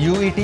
UET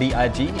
DIG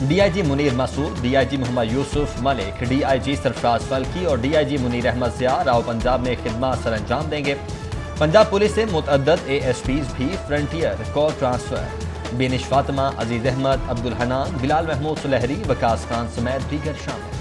DIG Munir مسعود, DIG محمد یوسف ملک, DIG سرفراز فلکی اور DIG Munir Ahmad Zia Rao Punjab میں خدمات سر انجام دیں گے. پنجاب پولیس سے متعدد ASPs بھی فرنٹیئر کور ٹرانسفر. بینش فاطمہ, عزیز احمد, عبدالحنان, بلال محمود سلہری, وکاس خان سمیت دیگر شامل.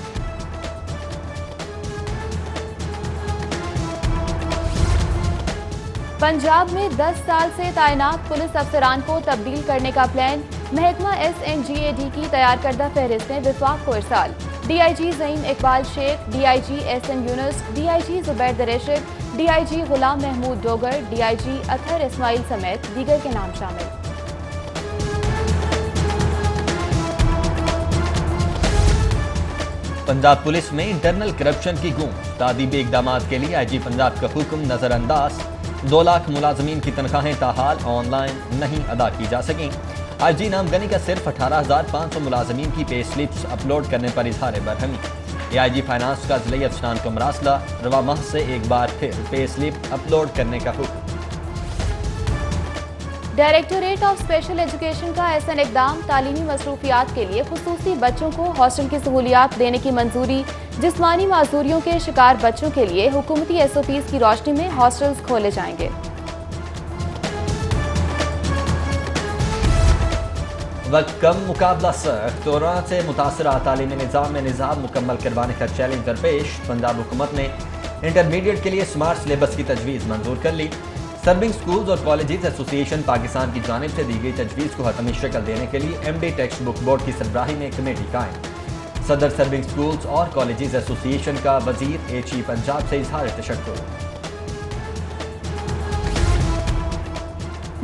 پنجاب میں 10 سال سے تعینات پولیس افسران کو تبدیل کرنے کا پلان. محکمہ SNGAD کی تیار کردہ فہرستیں وفاق کو ارسال. DIG زعیم اقبال شیخ, DIG SN یونس, DIG زبیر دریشک, DIG غلام محمود ڈوگر, DIG اطہر اسماعیل سمیت دیگر کے نام شامل. پنجاب پولیس میں انٹرنل کرپشن کی گونج. تعدیبی اقدامات کے لیے IG پنجاب کا حکم نظر انداز. 2 لاکھ ملازمین کی تنخواہیں تاحال آن لائن نہیں ادا کی جا سکیں. IG نامگنی کا صرف 18,500 ملازمین کی پے سلپس اپلوڈ کرنے پر اظہار برہمی. AIG فائنانس کا ضلعی افسران کو مراسلہ. رواں ماہ سے ایک بار پھر پے سلپ اپلوڈ کرنے کا حکم. ڈائریکٹوریٹ آف اسپیشل ایجوکیشن کا احسن اقدام. تعلیمی مصروفیات کے لیے خصوصی بچوں کو ہاسٹل کی سہولیات دینے کی منظوری. جسمانی معذوریوں کے شکار بچوں کے لیے حکومتی SOPs کی روشنی میں ہاسٹلز کھولے جائیں گے. وقت کم, مقابلہ سخت. کورونا سے متاثرہ تعلیمی نظام میں نظام مکمل کروانے کا چیلنج درپیش. پنجاب حکومت نے انٹرمیڈیٹ کے لیے سمارٹ سلیبس کی تجویز منظور کر لی. سرونگ سکولز اور کالجز ایسوسی ایشن پاکستان کی جانب سے دی گئی تجویز کو حتمی شکل دینے کے لیے MD ٹیکسٹ بک بورڈ کی سربراہی میں کمیٹی قائم. صدر سرونگ سکولز اور کالجز ایسوسی ایشن کا وزیر HE پنجاب سے اظہار تشکر.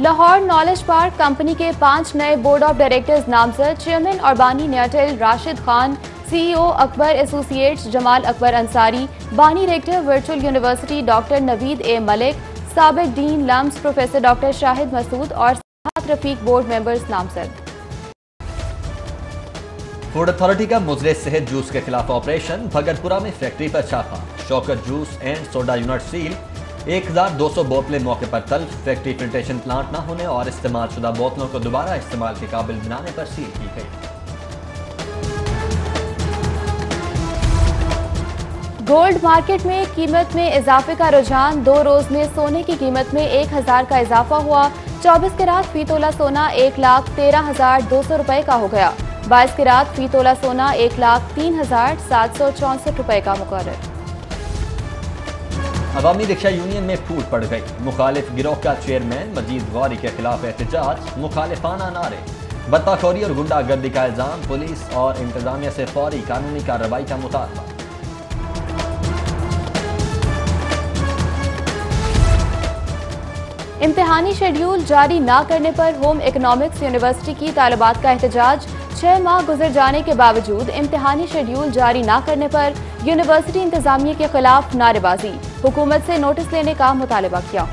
لاہور نالج پارک کمپنی کے 5 نئے بورڈ آف ڈائریکٹرز نامزد. چیئرمین اور بانی نیاٹل راشد خان, CEO اکبر ایسوسیٹس جمال اکبر انصاری, بانی rector virtual university doctor Naveed A Malik, سابق dean LUMS professor doctor Shahid Masood اور سات رفیق بورڈ ممبرز نامزد. فوڈ اتھارٹی کا مضر صحت جوس کے خلاف آپریشن. بھگتپورہ میں فیکٹری پر چھاپا. Shaukat juice and soda unit seal. 1200 بوتلیں موقع پر تلف. فیکٹری فلٹریشن پلانٹ نہ ہونے اور استعمال شدہ بوتلوں کو دوبارہ استعمال کے قابل بنانے پر سیل کی گئی. گولڈ مارکیٹ میں قیمت میں اضافے کا رجحان. 2 روز میں سونے کی قیمت میں 1000 کا اضافہ ہوا. 24 کیرات فی تولہ سونا 1,13,200 روپے کا ہو گیا. 22 کیرات فی تولہ سونا 1,03,764 روپے کا مقرر. عوامی رکشہ یونین میں پھوٹ پڑ گئی. مخالف گروہ کا چیئرمین مجید غوری کے خلاف احتجاج. مخالفانہ نعرے. بتہ خوری اور غنڈہ گردی کا الزام. پولیس اور انتظامیہ سے فوری قانونی کارروائی کا مطالبہ. امتحانی شیڈیول جاری نہ کرنے پر ہوم اکنامکس یونیورسٹی کی طالبات کا احتجاج. 6 ماہ گزر جانے کے باوجود امتحانی شیڈیول جاری نہ کرنے پر یونیورسٹی انتظامیہ کے خلاف نعرے بازی. حکومت سے نوٹس لینے کا مطالبہ کیا.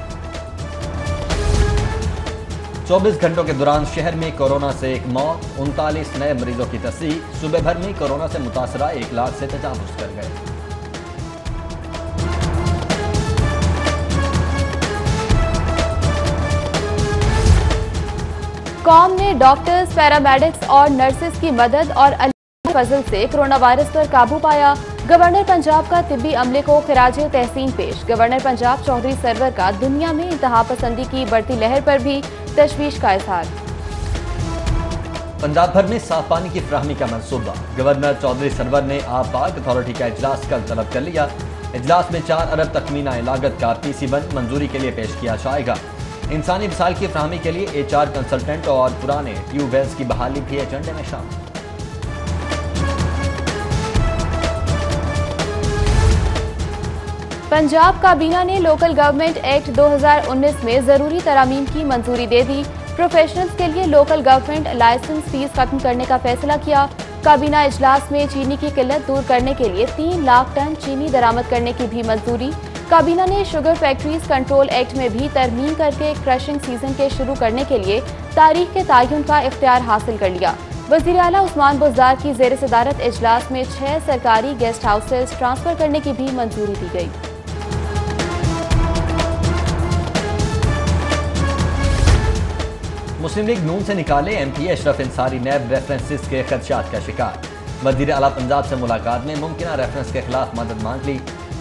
24 گھنٹوں کے دوران شہر میں کورونا سے 1 موت. 39 نئے مریضوں کی تصدیق. صوبے بھر میں کورونا سے متاثرہ 1 لاکھ سے تجاوز کر گئے. قوم نے ڈاکٹرز, پیرامیڈکس اور نرسز کی مدد اور اللہ کے فضل سے کرونا وائرس پر قابو پایا. گورنر پنجاب کا طبی عملے کو خراج تحسین پیش. گورنر پنجاب چودھری سرور کا دنیا میں انتہا پسندی کی بڑھتی لہر پر بھی تشویش کا اظہار. پنجاب بھر میں صاف پانی کی فراہمی کا منصوبہ. گورنر چودھری سرور نے آب پاک اتھارٹی کا اجلاس کل طلب کر لیا. اجلاس میں 4 ارب تخمینہ لاگت کا PC1 منظوری کے لیے پیش کیا جائے گا. انسانی وسائل کی فراہمی کے لیے HR کنسلٹنٹ اور پرانے ٹیوب ویلز کی بحالی بھی ایجنڈے میں شامل. پنجاب کابینہ نے لوکل گورنمنٹ ایکٹ 2019 میں ضروری ترامیم کی منظوری دے دی. پروفیشنلز کے لیے لوکل گورنمنٹ لائسنس فیس ختم کرنے کا فیصلہ کیا. کابینہ اجلاس میں چینی کی قلت دور کرنے کے لیے 3 لاکھ ٹن چینی درآمد کرنے کی بھی منظوری. کابینہ نے شوگر فیکٹریز کنٹرول ایکٹ میں بھی ترمیم کر کے کرشنگ سیزن کے شروع کرنے کے لیے تاریخ کے تعین کا اختیار حاصل کر لیا. وزیر اعلیٰ عثمان بزدار کی زیر صدارت اجلاس میں 6 سرکاری گیسٹ ہاؤسز ٹرانسفر کرنے کی بھی منظوری دی گئی. مسلم لیگ نون سے نکالے ایم پی اشرف انصاری نیب ریفرنسز کے خدشات کا شکار، وزیر اعلیٰ پنجاب سے ملاقات میں ممکنہ ریفرنس کے خلاف مدد مانگ لی،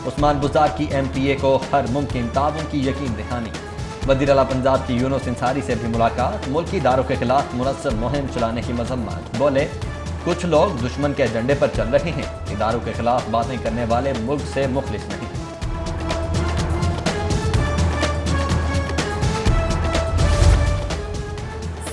عثمان بزدار کی ایم پی اے کو ہر ممکن تعاون کی یقین دہانی، وزیر اعلیٰ پنجاب کی یونس انصاری سے بھی ملاقات، ملکی اداروں کے خلاف منظم مہم چلانے کی مذمت، بولے کچھ لوگ دشمن کے ایجنڈے پر چل رہے ہیں، اداروں کے خلاف باتیں کرنے والے ملک سے مخلص نہیں۔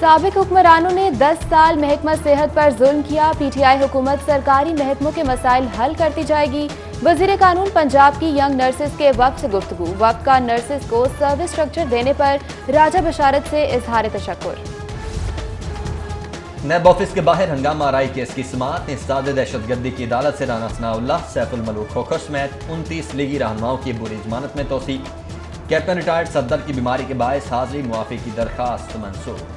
سابق حکمرانوں نے 10 سال محکمہ صحت پر ظلم کیا، پی ٹی آئی حکومت سرکاری محکموں کے مسائل حل کرتی جائے گی، وزیر قانون پنجاب کی ینگ نرسز کے وقت سے گفتگو، وقت کا نرسز کو سروس سٹرکچر دینے پر راجہ بشارت سے اظہار تشکر۔ نیب آفس کے باہر ہنگامہ آرائی کیس کی سماعت، انسداد دہشت گردی کی عدالت سے رانا ثناء اللہ، سیف الملوک کھوکھر سمیت 29 لیگی رہنماؤں کی عبوری ضمانت میں توسیع، کیپٹن ریٹائرڈ صفدر کی بیماری کے باعث حاضری معافی کی درخواست منسوخ۔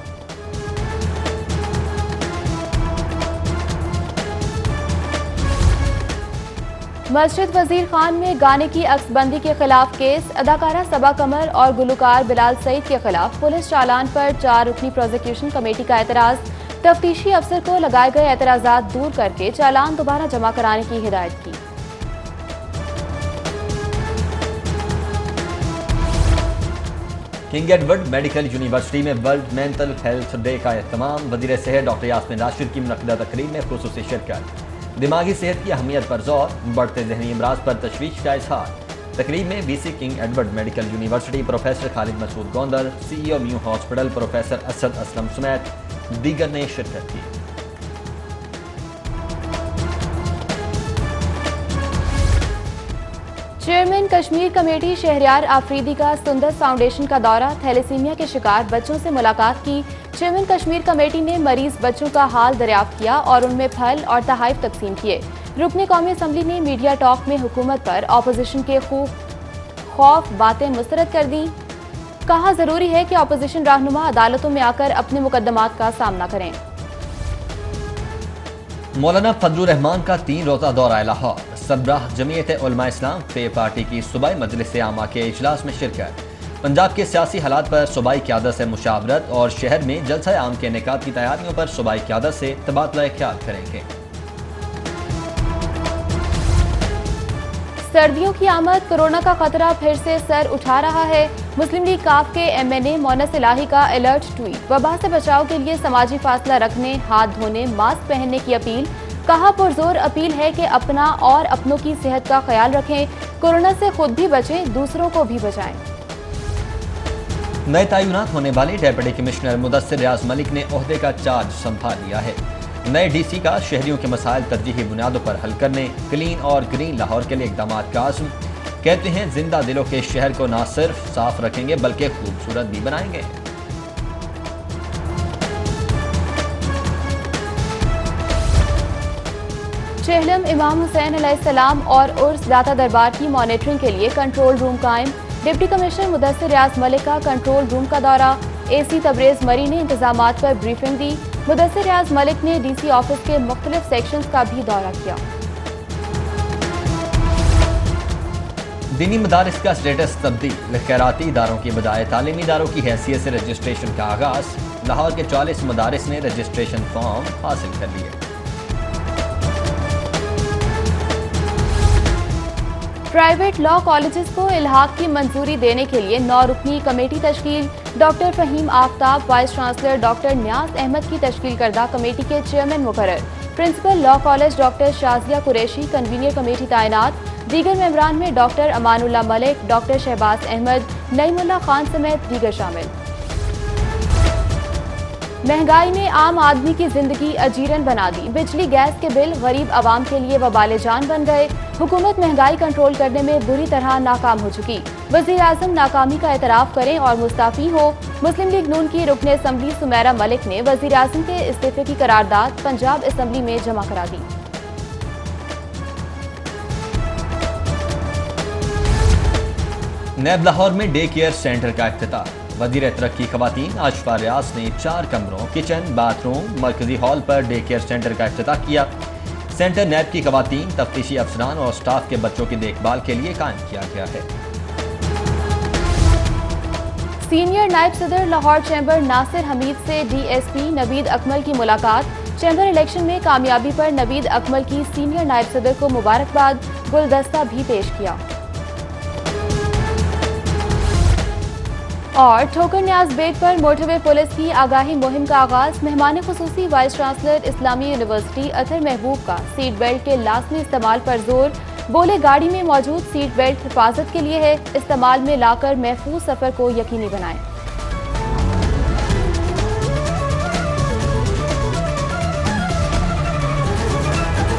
مسجد وزیر خان میں گانے کی عکس بندی کے خلاف کیس، اداکارہ صبا قمر اور گلوکار بلال سعید کے خلاف پولیس چالان پر 4 رکنی پروزیکیوشن کمیٹی کا اعتراض، تفتیشی افسر کو لگائے گئے اعتراضات دور کر کے چالان دوبارہ جمع کرانے کی ہدایت کی۔ کنگ ایڈورڈ میڈیکل یونیورسٹی میں ورلڈ مینٹل ہیلتھ ڈے کا اہتمام، وزیر صحت ڈاکٹر یاسمین راشد کی منعقدہ تقریب میں خصوصی شرکت، دماغی صحت کی اہمیت پر زور، بڑھتے ذہنی امراض پر تشویش کا اظہار۔ تقریب میں V C King Edward medical university professor Khalid Masood Gondar, C E O Mayo hospital professor Asad Aslam سمیت دیگر نے شرکت کی۔ چیئرمین کشمیر کمیٹی شہریار آفریدی کا سندس فاؤنڈیشن کا دورہ، تھیلیسیمیا کے شکار بچوں سے ملاقات کی، چیئرمین کشمیر کمیٹی نے مریض بچوں کا حال دریافت کیا اور ان میں پھل اور تحائف تقسیم کیے۔ رکن قومی اسمبلی نے میڈیا ٹاک میں حکومت پر اپوزیشن کے خوف باتیں مسترد کر دیں، کہا ضروری ہے کہ اپوزیشن رہنما عدالتوں میں آ کر اپنے مقدمات کا سامنا کریں۔ مولانا فضل الرحمان کا 3 روزہ دورہ لاہور، سربراہ جمعیت علماء اسلام فے پارٹی کی صوبائی مجلس عامہ کے اجلاس میں شرکت، پنجاب کے سیاسی حالات پر صوبائی قیادت سے مشاورت اور شہر میں جلسہ عام کے انعقاد کی تیاریوں پر صوبائی قیادت سے تبادلہ خیال کریں گے۔ سردیوں کی آمد، کورونا کا خطرہ پھر سے سر اٹھا رہا ہے، مسلم لیگ کاف کے ایم این اے مونس الہی کا الرٹ ٹویٹ، وبا سے بچاؤ کے لیے سماجی فاصلہ رکھنے، ہاتھ دھونے، ماسک پہننے کی اپیل، کہا پرزور اپیل ہے کہ اپنا اور اپنوں کی صحت کا خیال رکھیں، کورونا سے خود بھی بچیں، دوسروں کو بھی بچائیں۔ نئے تعینات ہونے والے ڈیپٹی کمشنر مدثر ریاض ملک نے عہدے کا چارج سنبھال لیا ہے، نئے ڈی سی کا شہریوں کے مسائل ترجیحی بنیادوں پر حل کرنے، کلین اور گرین لاہور کے لیے اقدامات کا عزم، کہتے ہیں زندہ دلوں کے شہر کو نہ صرف صاف رکھیں گے بلکہ خوبصورت بھی بنائیں گے۔ چہلم امام حسین علیہ السلام اور عرس داتا دربار کی مانیٹرنگ کے لیے کنٹرول روم قائم، ڈپٹی کمشنر مدثر ریاض ملک کا کنٹرول روم کا دورہ، اے سی تبریز مری نے انتظامات پر بریفنگ دی، مدثر ریاض ملک نے ڈی سی آفس کے مختلف سیکشنز کا بھی دورہ کیا۔ دینی مدارس کا سٹیٹس تبدیل، خیراتی اداروں کی بجائے تعلیمی اداروں کی حیثیت سے رجسٹریشن کا آغاز، لاہور کے 40 مدارس نے رجسٹریشن فارم حاصل کر لیے۔ پرائیویٹ لا کالجز کو الحاق کی منظوری دینے کے لیے 9 رکنی کمیٹی تشکیل، doctor Fahim Aftab vice chancellor doctor Niaz Ahmed کی تشکیل کردہ کمیٹی کے چیئرمین مقرر، principal law college doctor Shazia Qureshi convener committee تعینات، دیگر ممبران میں doctor Amanullah Malik, doctor Shahbaz Ahmed, Naeemullah Khan سمیت دیگر شامل۔ مہنگائی نے عام آدمی کی زندگی اجیرن بنا دی، بجلی گیس کے بل غریب عوام کے لیے وبال جان بن گئے، حکومت مہنگائی کنٹرول کرنے میں بری طرح ناکام ہو چکی، وزیر اعظم ناکامی کا اعتراف کریں اور مستعفی ہو، مسلم لیگ نون کی رکن اسمبلی سمیرہ ملک نے وزیر اعظم کے استعفے کی قرارداد پنجاب اسمبلی میں جمع کرا دی۔ نیب لاہور میں ڈے کیئر سینٹر کا افتتاح، وزیر ترقی خواتین آشفا ریاض نے 4 کمروں، کچن، باتھ روم، مرکزی hall per day care centre کا افتتاح کیا۔ سینٹر نیب کی خواتین، تفتیشی افسران اور سٹاف کے بچوں کی دیکھ بھال کے لیے قائم کیا گیا ہے۔ سینئر نائب صدر لاہور چیمبر ناصر حمید سے ڈی ایس پی نوید اکمل کی ملاقات، چیمبر الیکشن میں کامیابی پر نوید اکمل کی سینئر نائب صدر کو مبارکباد، گلدستہ بھی پیش کیا۔ اور ٹھوکر نیاز بیگ پر موٹر وے پولیس کی آگاہی مہم کا آغاز، مہمان خصوصی وائس چانسلر اسلامی یونیورسٹی اطہر محبوب کا سیٹ بیلٹ کے لازمی استعمال پر زور، بولے گاڑی میں موجود سیٹ بیلٹ حفاظت کے لیے ہے، استعمال میں لا کر محفوظ سفر کو یقینی بنائیں۔